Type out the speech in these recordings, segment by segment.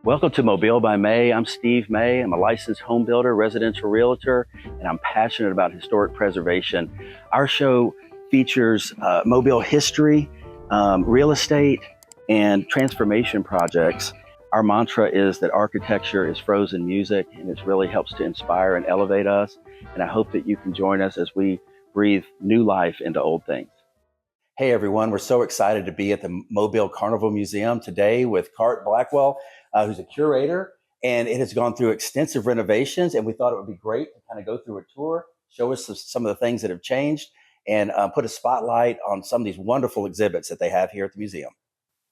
Welcome to Mobile by May. I'm Steve May. I'm a licensed home builder, residential realtor, and I'm passionate about historic preservation. Our show features Mobile history, real estate, and transformation projects. Our mantra is that architecture is frozen music, and it really helps to inspire and elevate us. And I hope that you can join us as we breathe new life into old things. Hey everyone, we're so excited to be at the Mobile Carnival Museum today with Cart Blackwell, who's a curator, and it has gone through extensive renovations, and we thought it would be great to kind of go through a tour, show us some of the things that have changed, and put a spotlight on some of these wonderful exhibits that they have here at the museum.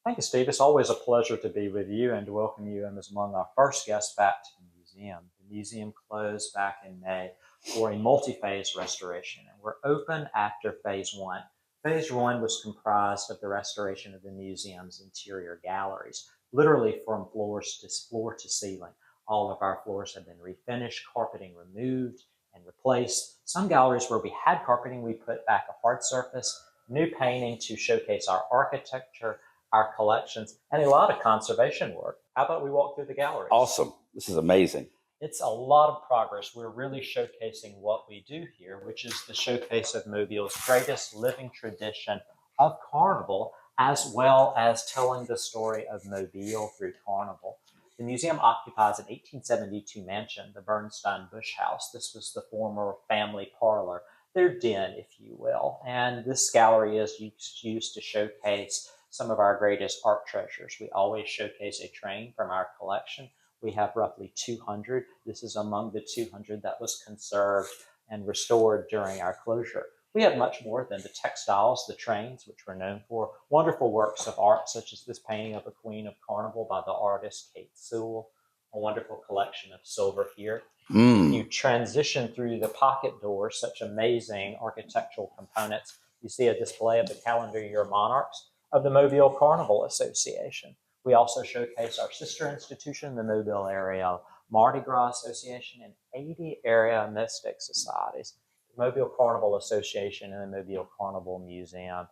Thank you, Steve. It's always a pleasure to be with you and to welcome you as among our first guests back to the museum. The museum closed back in May for a multi-phase restoration, and we're open after phase one. Phase one was comprised of the restoration of the museum's interior galleries, literally from floor to ceiling. All of our floors have been refinished, carpeting removed and replaced. Some galleries where we had carpeting, we put back a hard surface, new painting to showcase our architecture, our collections, and a lot of conservation work. How about we walk through the galleries? Awesome. This is amazing. It's a lot of progress. We're really showcasing what we do here, which is the showcase of Mobile's greatest living tradition of Carnival, as well as telling the story of Mobile through Carnival. The museum occupies an 1872 mansion, the Bernstein Bush House. This was the former family parlor, their den, if you will. And this gallery is used to showcase some of our greatest art treasures. We always showcase a train from our collection. We have roughly 200. This is among the 200 that was conserved and restored during our closure. We have much more than the textiles, the trains, which we're known for, wonderful works of art, such as this painting of a Queen of Carnival by the artist Kate Sewell, a wonderful collection of silver here. You transition through the pocket doors, such amazing architectural components. You see a display of the calendar year monarchs of the Mobile Carnival Association. We also showcase our sister institution, the Mobile Area Mardi Gras Association, and 80 area mystic societies. The Mobile Carnival Association and the Mobile Carnival Museum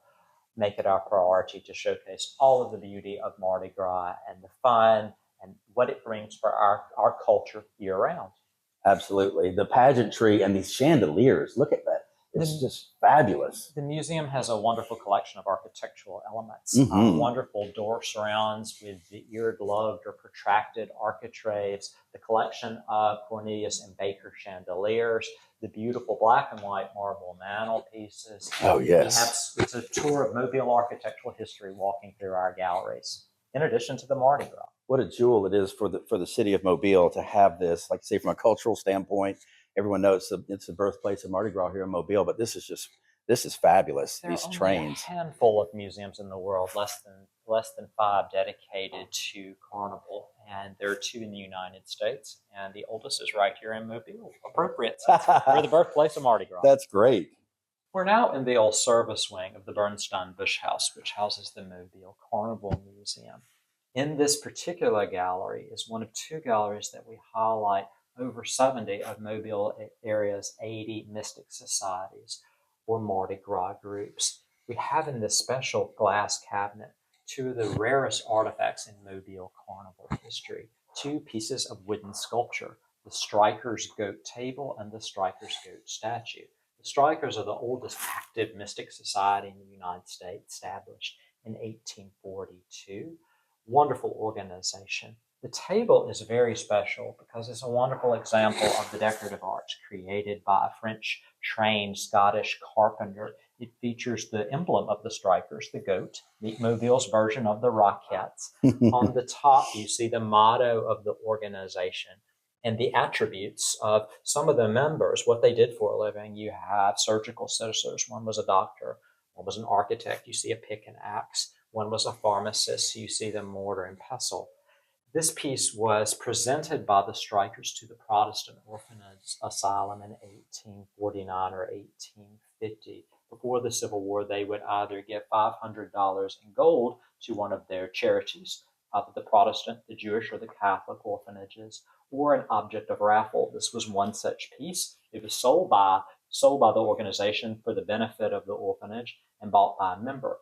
make it our priority to showcase all of the beauty of Mardi Gras and the fun and what it brings for our culture year-round. Absolutely. The pageantry and these chandeliers, look at that. It's just fabulous. The museum has a wonderful collection of architectural elements, wonderful door surrounds with the ear-gloved or protracted architraves, the collection of Cornelius and Baker chandeliers, the beautiful black and white marble mantelpieces. Oh, yes. It's a tour of Mobile architectural history walking through our galleries, in addition to the Mardi Gras. What a jewel it is for the city of Mobile to have this, like I say, from a cultural standpoint. Everyone knows it's the birthplace of Mardi Gras here in Mobile, but this is fabulous. There these are only trains. A handful of museums in the world, less than 5 dedicated to Carnival, and there are 2 in the United States, and the oldest is right here in Mobile. Appropriate, since we're the birthplace of Mardi Gras. That's great. We're now in the old service wing of the Bernstein Bush House, which houses the Mobile Carnival Museum. In this particular gallery is one of 2 galleries that we highlight over 70 of Mobile area's 80 mystic societies or Mardi Gras groups. We have in this special glass cabinet 2 of the rarest artifacts in Mobile Carnival history, 2 pieces of wooden sculpture, the Striker's Goat Table and the Striker's Goat Statue. The Strikers are the oldest active mystic society in the United States, established in 1842. Wonderful organization. The table is very special because it's a wonderful example of the decorative arts created by a French trained Scottish carpenter. It features the emblem of the Strikers, the goat, Meet Mobile's version of the Rockettes. On the top, you see the motto of the organization and the attributes of some of the members, what they did for a living. You have surgical scissors. One was a doctor. One was an architect. You see a pick and axe. One was a pharmacist. You see the mortar and pestle. This piece was presented by the Strikers to the Protestant Orphanage Asylum in 1849 or 1850. Before the Civil War, they would either give $500 in gold to one of their charities, either the Protestant, the Jewish, or the Catholic orphanages, or an object of raffle. This was one such piece. It was sold by the organization for the benefit of the orphanage and bought by a member.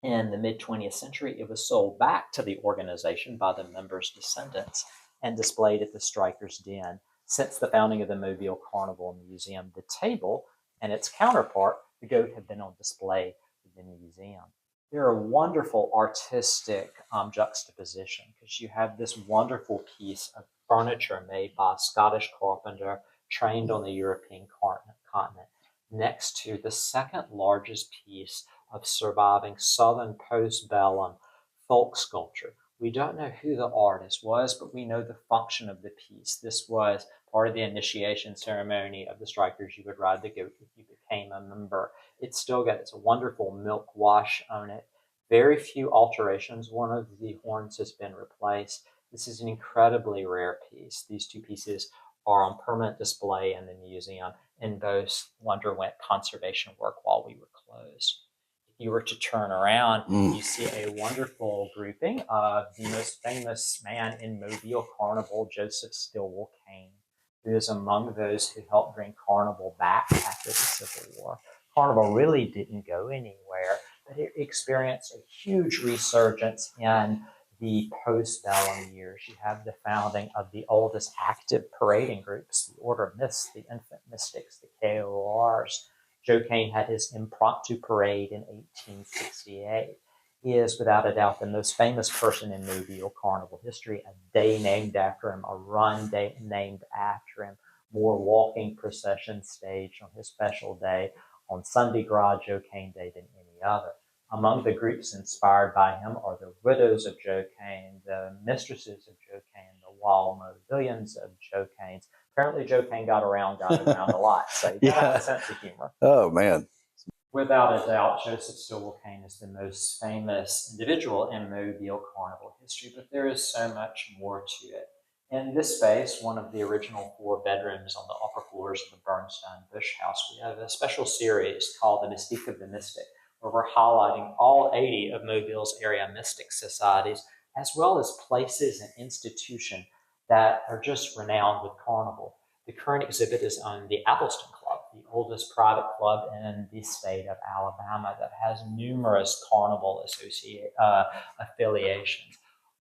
In the mid-20th century, it was sold back to the organization by the members' descendants and displayed at the Strikers' Den. Since the founding of the Mobile Carnival Museum, the table and its counterpart, the goat, have been on display in the museum. They're a wonderful artistic juxtaposition because you have this wonderful piece of furniture made by a Scottish carpenter trained on the European continent next to the second largest piece of surviving Southern postbellum folk sculpture. We don't know who the artist was, but we know the function of the piece. This was part of the initiation ceremony of the Strikers. You would ride the goat if you became a member. It's still got its wonderful milk wash on it. Very few alterations. One of the horns has been replaced. This is an incredibly rare piece. These two pieces are on permanent display in the museum, and both underwent conservation work while we were closed. If you were to turn around, you see a wonderful grouping of the most famous man in Mobile Carnival, Joseph Stilwell Kane, who is among those who helped bring Carnival back after the Civil War. Carnival really didn't go anywhere, but it experienced a huge resurgence in the postbellum years. You have the founding of the oldest active parading groups, the Order of Myths, the Infant Mystics, the KORs. Joe Kane had his impromptu parade in 1868. He is, without a doubt, the most famous person in Mobile Carnival history. A day named after him, a run day named after him, more walking processions staged on his special day on Mardi Gras, Joe Kane Day, than any other. Among the groups inspired by him are the Widows of Joe Kane, the Mistresses of Joe Kane, the Wild Mobilians of Joe Kane's. Apparently, Joe Kane got around a lot, so he got a sense of humor. Oh, man. Without a doubt, Joseph Stilwell Kane is the most famous individual in Mobile Carnival history, but there is so much more to it. In this space, one of the original 4 bedrooms on the upper floors of the Bernstein Bush House, we have a special series called The Mystique of the Mystic, where we're highlighting all 80 of Mobile's area mystic societies, as well as places and institutions that are just renowned with Carnival. The current exhibit is on the Appleton Club, the oldest private club in the state of Alabama that has numerous Carnival affiliations.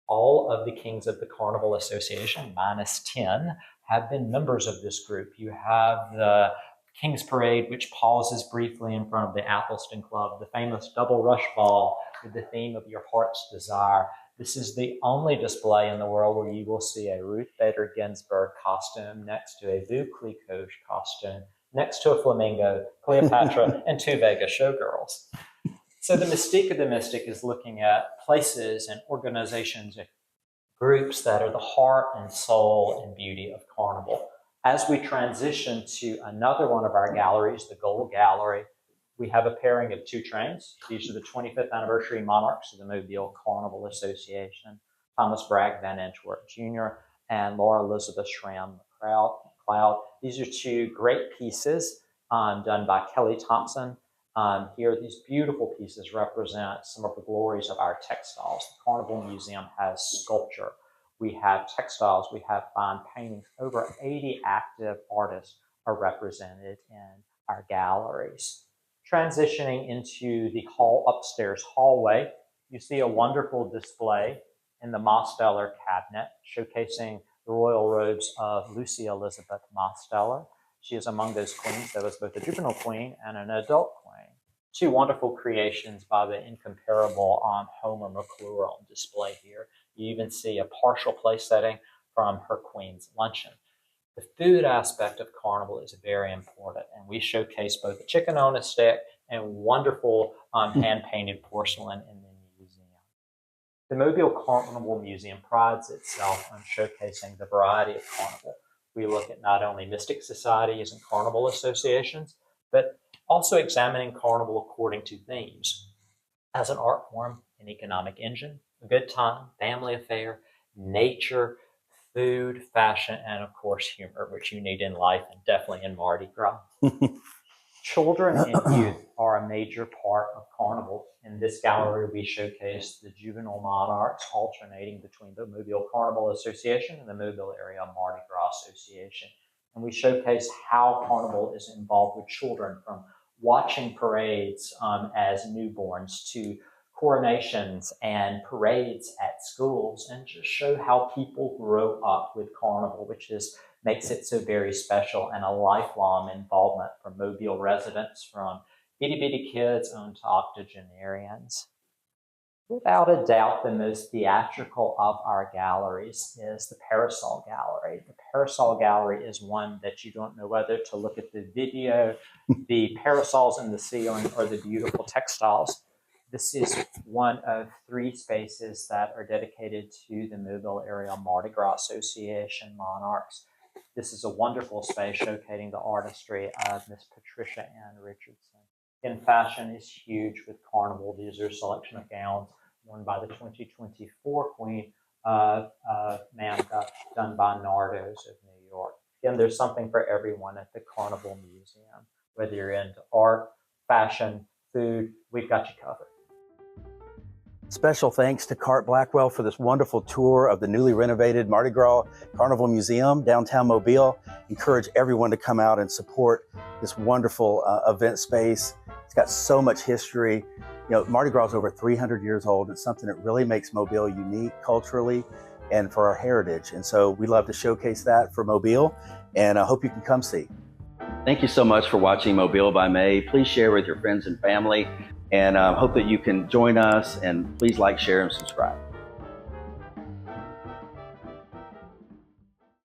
All of the kings of the Carnival Association, minus 10, have been members of this group. You have the King's Parade, which pauses briefly in front of the Appleton Club, the famous double rush ball with the theme of your heart's desire. This is the only display in the world where you will see a Ruth Bader Ginsburg costume next to a Vu Clicquot costume, next to a flamingo, Cleopatra, and 2 Vegas showgirls. So the Mystique of the Mystic is looking at places and organizations and groups that are the heart and soul and beauty of Carnival. As we transition to another one of our galleries, the Gold Gallery, we have a pairing of 2 trains. These are the 25th anniversary monarchs of the Mobile Carnival Association, Thomas Bragg Van Antwerp Jr. and Laura Elizabeth Schramm McLeod. These are 2 great pieces done by Kelly Thompson. Here, these beautiful pieces represent some of the glories of our textiles. The Carnival Museum has sculpture. We have textiles. We have fine paintings. Over 80 active artists are represented in our galleries. Transitioning into the upstairs hallway, you see a wonderful display in the Mosteller cabinet showcasing the royal robes of Lucy Elizabeth Mosteller. She is among those queens that was both a juvenile queen and an adult queen. 2 wonderful creations by the incomparable Homer McClure on display here. You even see a partial place setting from her Queen's Luncheon. The food aspect of Carnival is very important, and we showcase both a chicken on a stick and wonderful hand-painted porcelain in the museum. The Mobile Carnival Museum prides itself on showcasing the variety of Carnival. We look at not only mystic societies and Carnival associations, but also examining Carnival according to themes. As an art form, an economic engine, a good time, family affair, nature, food, fashion, and of course humor, which you need in life and definitely in Mardi Gras. Children and youth are a major part of Carnival. In this gallery, we showcase the juvenile monarchs alternating between the Mobile Carnival Association and the Mobile Area Mardi Gras Association. And we showcase how Carnival is involved with children, from watching parades as newborns to coronations and parades at schools, and just show how people grow up with Carnival, which makes it so very special and a lifelong involvement from Mobile residents, from itty bitty kids on to octogenarians. Without a doubt, the most theatrical of our galleries is the Parasol Gallery. The Parasol Gallery is one that you don't know whether to look at the video, the parasols in the ceiling, or the beautiful textiles. This is one of 3 spaces that are dedicated to the Mobile Area Mardi Gras Association monarchs. This is a wonderful space showcasing the artistry of Miss Patricia Ann Richardson. In fashion is huge with Carnival. These are a selection of gowns worn by the 2024 Queen of Manda, done by Nardos of New York. Again, there's something for everyone at the Carnival Museum. Whether you're into art, fashion, food, we've got you covered. Special thanks to Cart Blackwell for this wonderful tour of the newly renovated Mardi Gras Carnival Museum, downtown Mobile. Encourage everyone to come out and support this wonderful event space. It's got so much history. You know, Mardi Gras is over 300 years old. It's something that really makes Mobile unique culturally and for our heritage. And so we love to showcase that for Mobile, and I hope you can come see. Thank you so much for watching Mobile by May. Please share with your friends and family, and hope that you can join us, and please like, share, and subscribe.